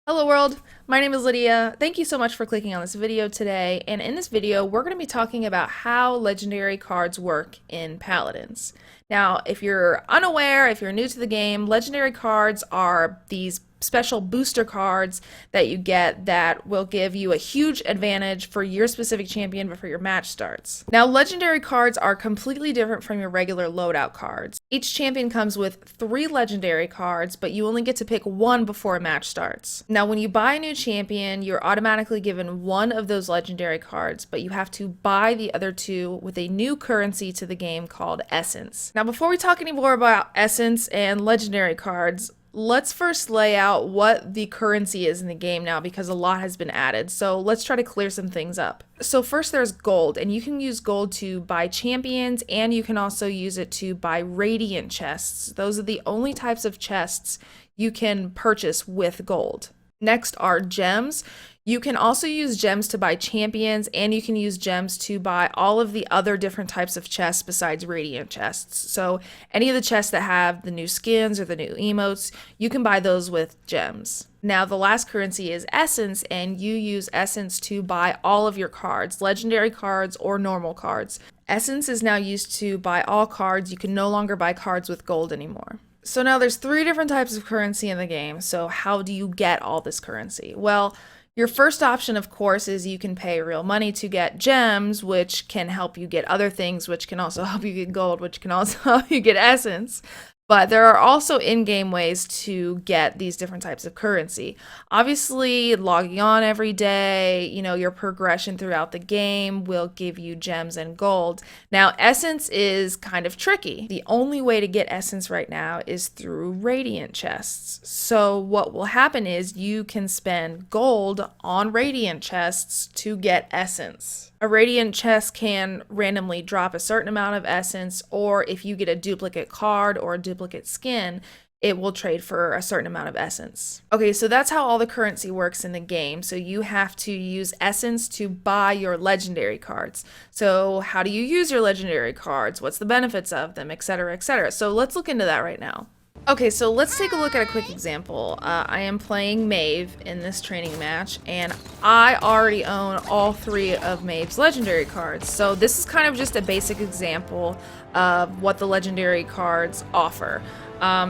Hello world, my name is Lydia. Thank you so much for clicking on this video today, and in this video we're going to be talking about how legendary cards work in Paladins. Now, if you're unaware, if you're new to the game, legendary cards are these special booster cards that you get that will give you a huge advantage for your specific champion before your match starts. Now, legendary cards are completely different from your regular loadout cards. Each champion comes with 3 legendary cards, but you only get to pick one before a match starts. Now, when you buy a new champion, you're automatically given one of those legendary cards, but you have to buy the other 2 with a new currency to the game called Essence. Now, before we talk any more about Essence and legendary cards, let's first lay out what the currency is in the game now, because a lot has been added. So let's try to clear some things up. So first there's gold, and you can use gold to buy champions, and you can also use it to buy radiant chests. Those are the only types of chests you can purchase with gold. Next are gems. You can also use gems to buy champions, and you can use gems to buy all of the other different types of chests besides radiant chests. So any of the chests that have the new skins or the new emotes, you can buy those with gems. Now the last currency is essence, and you use essence to buy all of your cards, legendary cards or normal cards. Essence is now used to buy all cards. You can no longer buy cards with gold anymore. So now there's 3 different types of currency in the game. So how do you get all this currency? Well, your first option, of course, is you can pay real money to get gems, which can help you get other things, which can also help you get gold, which can also help you get essence. But there are also in-game ways to get these different types of currency. Obviously, logging on every day, your progression throughout the game will give you gems and gold. Now, essence is kind of tricky. The only way to get essence right now is through radiant chests. So what will happen is you can spend gold on radiant chests to get essence. A radiant chest can randomly drop a certain amount of essence, or if you get a duplicate card or a duplicate skin, it will trade for a certain amount of essence. Okay, so that's how all the currency works in the game. So you have to use essence to buy your legendary cards. So how do you use your legendary cards? What's the benefits of them, etc., etc.? So let's look into that right now. Okay, so let's take a look at a quick example. I am playing Maeve in this training match, and I already own all 3 of Maeve's legendary cards. So this is kind of just a basic example of what the legendary cards offer.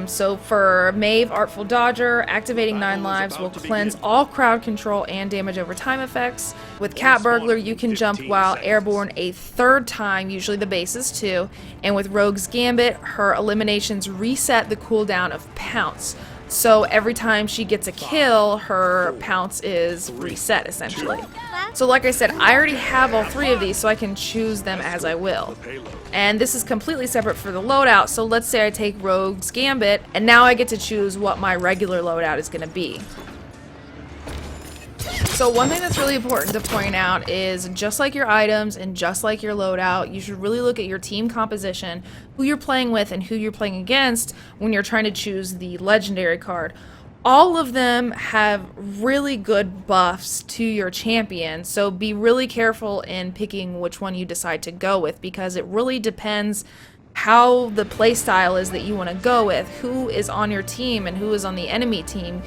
So for Maeve, Artful Dodger, activating 9 lives will cleanse all crowd control and damage over time effects. With Cat Burglar, you can jump while airborne a 3rd time, usually the base is 2. And with Rogue's Gambit, her eliminations reset the cooldown of Pounce. So every time she gets a kill, her Pounce is reset, essentially. So like I said, I already have all 3 of these, so I can choose them as I will. And this is completely separate for the loadout, so let's say I take Rogue's Gambit, and now I get to choose what my regular loadout is going to be. So one thing that's really important to point out is, just like your items and just like your loadout, you should really look at your team composition, who you're playing with and who you're playing against when you're trying to choose the legendary card. All of them have really good buffs to your champion, so be really careful in picking which one you decide to go with, because it really depends how the playstyle is that you want to go with, who is on your team and who is on the enemy team.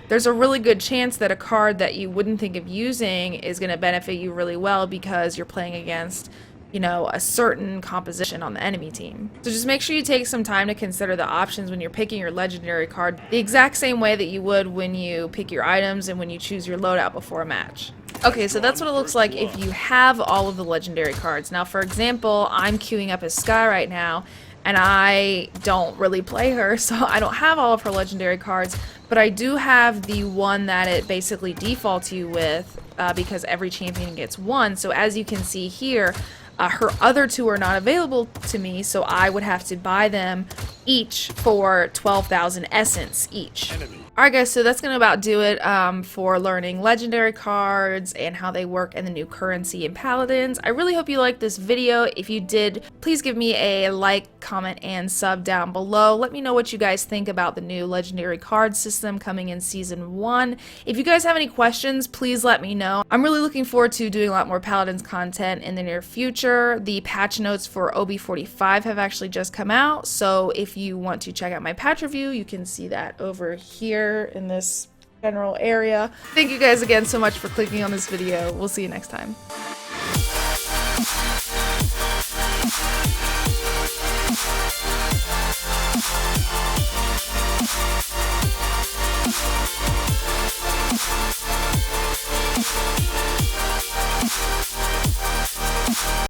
There's a really good chance that a card that you wouldn't think of using is going to benefit you really well because you're playing against, a certain composition on the enemy team. So just make sure you take some time to consider the options when you're picking your legendary card, the exact same way that you would when you pick your items and when you choose your loadout before a match. Okay, so that's what it looks like if you have all of the legendary cards. Now, for example, I'm queuing up as Sky right now, and I don't really play her, so I don't have all of her legendary cards, but I do have the one that it basically defaults you with, because every champion gets 1. So as you can see here, her other 2 are not available to me, so I would have to buy them each for 12,000 essence each. Alright guys, so that's going to about do it for learning legendary cards and how they work and the new currency in Paladins. I really hope you liked this video. If you did, please give me a like, comment, and sub down below. Let me know what you guys think about the new legendary card system coming in Season 1. If you guys have any questions, please let me know. I'm really looking forward to doing a lot more Paladins content in the near future. The patch notes for OB45 have actually just come out, so if you want to check out my patch review, you can see that over here in this general area. Thank you guys again so much for clicking on this video. We'll see you next time.